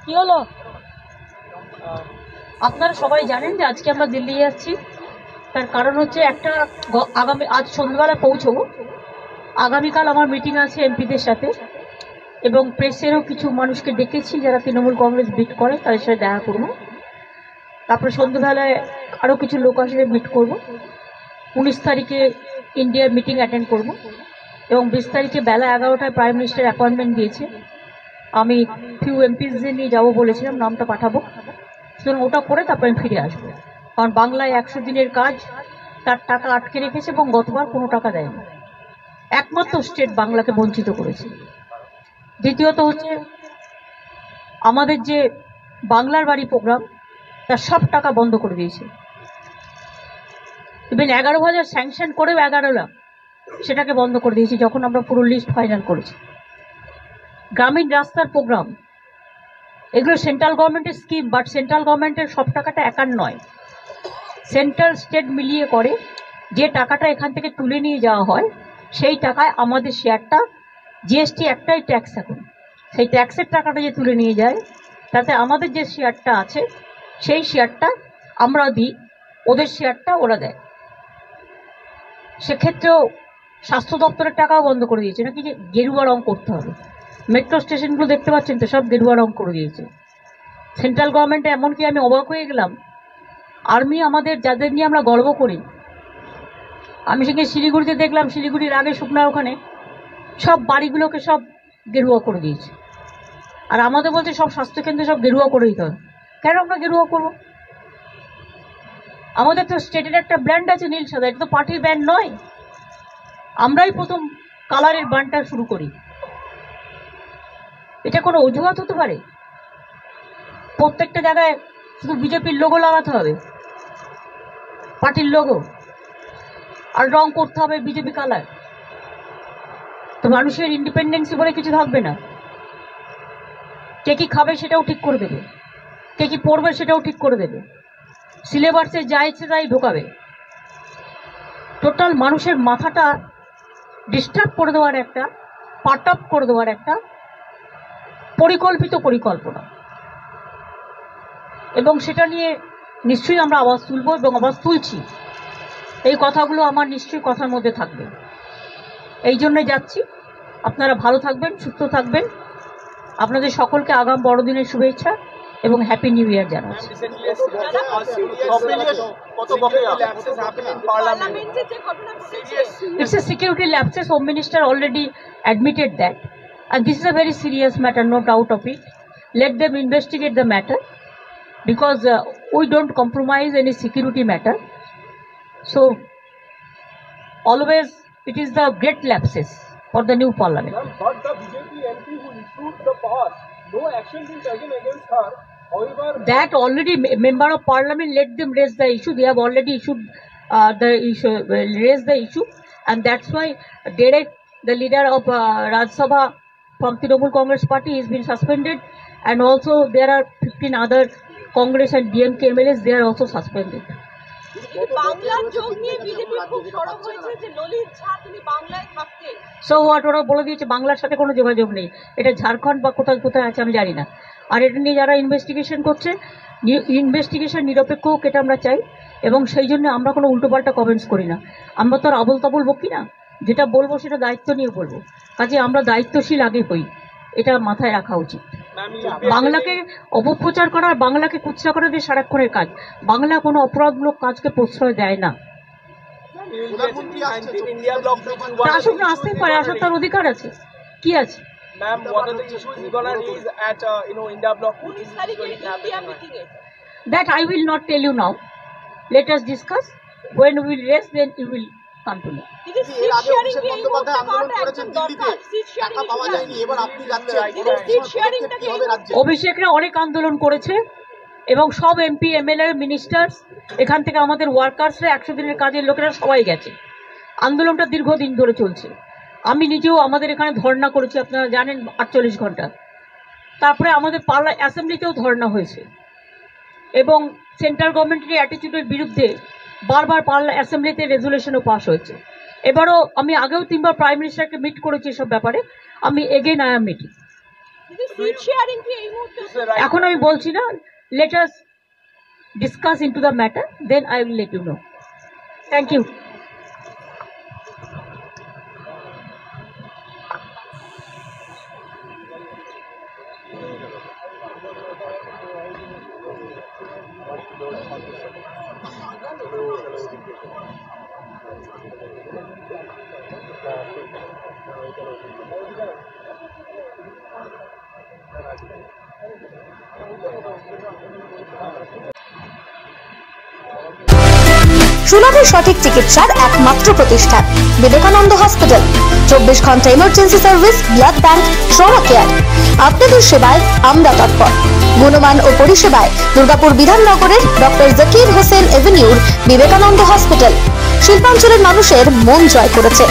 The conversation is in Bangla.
কি হলো? আপনারা সবাই জানেন যে আজকে আমরা দিল্লি যাচ্ছি। তার কারণ হচ্ছে একটা, আগামী আজ সন্ধ্যাবেলা পৌঁছবো। আগামীকাল আমার মিটিং আছে এমপিদের সাথে, এবং প্রেসেরও কিছু মানুষকে ডেকেছি যারা তৃণমূল কংগ্রেস বিট করে, তাদের সাথে দেখা করবো। তারপরে সন্ধ্যাবেলায় আরও কিছু লোক আসবে, মিট করব। 19 তারিখে ইন্ডিয়ার মিটিং অ্যাটেন্ড করব, এবং 20 তারিখে বেলা 11টায় প্রাইম মিনিস্টার অ্যাপয়েন্টমেন্ট দিয়েছে। আমি ফিউ এমপিসদের নিয়ে যাবো বলেছিলাম, নামটা পাঠাবো। সুতরাং ওটা করে তারপর আমি ফিরে আসবো। কারণ বাংলায় 100 দিনের কাজ, তার টাকা আটকে রেখেছে এবং গতবার কোনো টাকা দেয়নি। একমাত্র স্টেট বাংলাকে বঞ্চিত করেছে। দ্বিতীয়ত হচ্ছে আমাদের যে বাংলার বাড়ি প্রোগ্রাম, তার সব টাকা বন্ধ করে দিয়েছে। ইভেন 11,000 স্যাংশন করেও 11 লাখ সেটাকে বন্ধ করে দিয়েছি যখন আমরা পুরো লিস্ট ফাইনাল করেছি। গ্রামীণ রাস্তার প্রোগ্রাম, এগুলো সেন্ট্রাল গভর্নমেন্টের স্কিম, বাট সেন্ট্রাল গভর্নমেন্টের সব টাকাটা একার নয়, সেন্ট্রাল স্টেট মিলিয়ে করে। যে টাকাটা এখান থেকে তুলে নিয়ে যাওয়া হয় সেই টাকায় আমাদের শেয়ারটা, জিএসটি একটাই ট্যাক্স এখন, সেই ট্যাক্সের টাকাটা যে তুলে নিয়ে যায় তাতে আমাদের যে শেয়ারটা আছে সেই শেয়ারটা আমরা দিই, ওদের শেয়ারটা ওরা দেয়। সেক্ষেত্রেও স্বাস্থ্য দপ্তরের টাকাও বন্ধ করে দিয়েছে, নাকি যে গেরুয়া রং করতে হবে। মেট্রো স্টেশনগুলো দেখতে পাচ্ছেন তো, সব গেরুয়া রং করে দিয়েছে সেন্ট্রাল গভর্নমেন্টে। এমনকি আমি অবাক হয়ে গেলাম, আর্মি আমাদের যাদের নিয়ে আমরা গর্ব করি, আমি সেখানে শিলিগুড়িতে দেখলাম, শিলিগুড়ির আগে শুকনার ওখানে সব বাড়িগুলোকে সব গেরুয়া করে দিয়েছে। আর আমাদের বলছে সব স্বাস্থ্যকেন্দ্রে সব গেরুয়া করে দিতে হবে। কেন আমরা গেরুয়া করবো? আমাদের তো স্টেটের একটা ব্র্যান্ড আছে নীল সাদা, এটা তো পার্টির ব্র্যান্ড নয়। আমরাই প্রথম কালারের ব্র্যান্ডটা শুরু করি। এটা কোনো অজুহাত হতে পারে? প্রত্যেকটা জায়গায় শুধু বিজেপির লোগো লাগাতে হবে, পার্টির লোগো, আর রং করতে হবে বিজেপি কালার? তো মানুষের ইন্ডিপেন্ডেন্সি বলে কিছু থাকবে না। কে কি খাবে সেটাও ঠিক করে দেবে, কে কি পড়বে সেটাও ঠিক করে দেবে, সিলেবাসে যা ইচ্ছে তাই ঢোকাবে। টোটাল মানুষের মাথাটা ডিস্টার্ব করে দেওয়ার একটা, পার্ট আপ করে দেওয়ার একটা পরিকল্পিত পরিকল্পনা। এবং সেটা নিয়ে নিশ্চয়ই আমরা আওয়াজ তুলব, এবং আওয়াজ তুলছি। এই কথাগুলো আমার নিশ্চয়ই কথার মধ্যে থাকবে। এই জন্য যাচ্ছি। আপনারা ভালো থাকবেন, সুস্থ থাকবেন। আপনাদের সকলকে আগাম বড়দিনের শুভেচ্ছা এবং হ্যাপি নিউ ইয়ার জানাচ্ছি। It's a security lapses. Home Minister already admitted that, and this is a very serious matter, no doubt of it. Let them investigate the matter, because we don't compromise any security matter. So always it is the great lapses for the new parliament. But the BJP MP who issued the pass, no action been taken against her. However, that already member of parliament, let them raise the issue. They have already issued raised the issue, and that's why Derek, the leader of Rajya Sabha from Trinamool Congress Party, has been suspended, and also there are 15 other Congress and DMK MLAs, they are also suspended. So what? ওরা বলে দিয়েছে বাংলার সাথে কোনো যোগাযোগ নেই। এটা ঝাড়খণ্ড বা কোথায় কোথায় আছে আমি জানি না। আর এটা নিয়ে যারা ইনভেস্টিগেশন করছে, ইনভেস্টিগেশন নিরপেক্ষ হোক, এটা আমরা চাই। এবং সেই জন্য আমরা কোনো উল্টোপাল্টা কমেন্টস করি না। আমরা তো আর আবল তাবল বকি না, যেটা বলবো সেটা দায়িত্ব নিয়ে বলবো। কাজে আমরা দায়িত্বশীল আগে হই, এটা মাথায় রাখা উচিত। Ma'am, you'll be বাংলাকে অপপ্রচার করা আর বাংলাকে কুৎসা করা দিয়ে সারাক্ষণের কাজ। বাংলা কোনো অপরাধমূলক কাজকে প্রশ্রয় দেয় না। প্রধানমন্ত্রী আসছে, India block meeting তা one. আসুক না, আসতেই পারে, আসার তার অধিকার আছে। কি আছে? Ma'am, what are the issues you're gonna raise at India block meeting? That I will not tell you now. Let us discuss. When we will raise, then you will come to know. এর আগে অভিষেক বন্দ্যোপাধ্যায় আন্দোলন করেছেন দিল্লিতে, টাকা পাওয়া যায়নি, এবার আপনি যাচ্ছেন, কি হবে রাজ্যে? অভিষেকরা অনেক আন্দোলন করেছে এবং সব এমপি এমএলএ মিনিস্টার এখান থেকে আমাদের ওয়ার্কার্সরা 100 দিনের কাজের লোকেরা সবাই গেছে। আন্দোলনটা দীর্ঘদিন ধরে চলছে। আমি নিজেও আমাদের এখানে ধর্ণা করেছি, আপনারা জানেন, 48 ঘন্টা। তারপরে আমাদের অ্যাসেম্বলিতেও ধর্ণা হয়েছে এবং সেন্ট্রাল গভর্নমেন্টের অ্যাটিটিউডের বিরুদ্ধে বারবার অ্যাসেম্বলিতে রেজুলেশনও পাস হয়েছে। এবারও আমি আগেও 3 বার প্রাইম মিনিস্টারকে মিট করেছি এসব ব্যাপারে। আমি এগেইন আই এম মিটিং। এখন আমি বলছি না, let us discuss into the matter, then I will let you know. Thank you. সুলভে সঠিক চিকিৎসার একমাত্র প্রতিষ্ঠান বিবেকানন্দ হসপিটাল। 24 ঘন্টা emergency service, blood bank, trauma care. আপনাদের সেবায় আমরা তৎপর। গুণমান ও পরিষেবায় দুর্গাপুর বিধাননগরের ডক্টর জাকির হোসেন এভিনিউর বিবেকানন্দ হসপিটাল শিল্পাঞ্চলের মানুষের মন জয় করেছে।